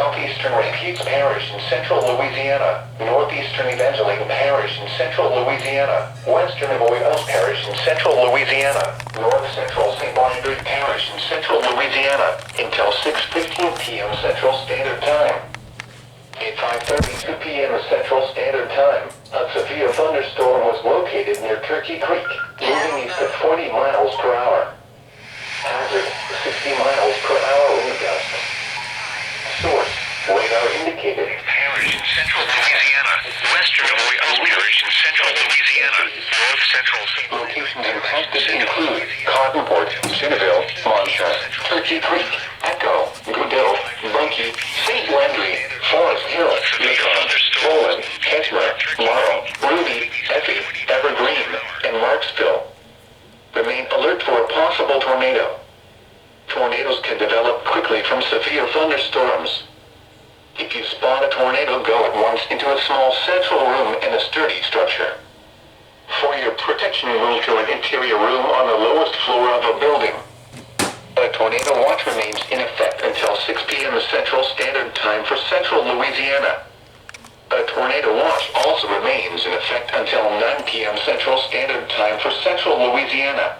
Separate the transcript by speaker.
Speaker 1: southeastern Refuge Parish in central Louisiana, northeastern Evangeline Parish in central Louisiana, western Avoyelles Parish in central Louisiana, north central St. Bonaventure Parish in central Louisiana, until 6:15 p.m. Central Standard Time. At 5:32 p.m. Central Standard Time, a severe thunderstorm was located near Turkey Creek, moving east at 40 miles per hour. Hazard, 60 miles per hour wind gusts. Source, radar indicated. Parish in central Louisiana, western Avoyelles Parish in central Louisiana, north central. Locations impacted include Cottonport, Centerville, Montreux, Turkey Creek, Echo, Goodell, Bunkie, St. Landry, Forest Hill, Macon, Bowling, Keshmer, Morrow, Ruby, Effie, Evergreen, and Marksville. Remain alert for a possible tornado. Tornadoes can develop quickly from severe thunderstorms. If you spot a tornado, go at once into a small central room in a sturdy structure. For your protection, move to an interior room on the lowest floor of a building. A tornado watch remains in effect until 6 p.m. Central Standard Time for central Louisiana. A tornado watch also remains in effect until 9 p.m. Central Standard Time for central Louisiana.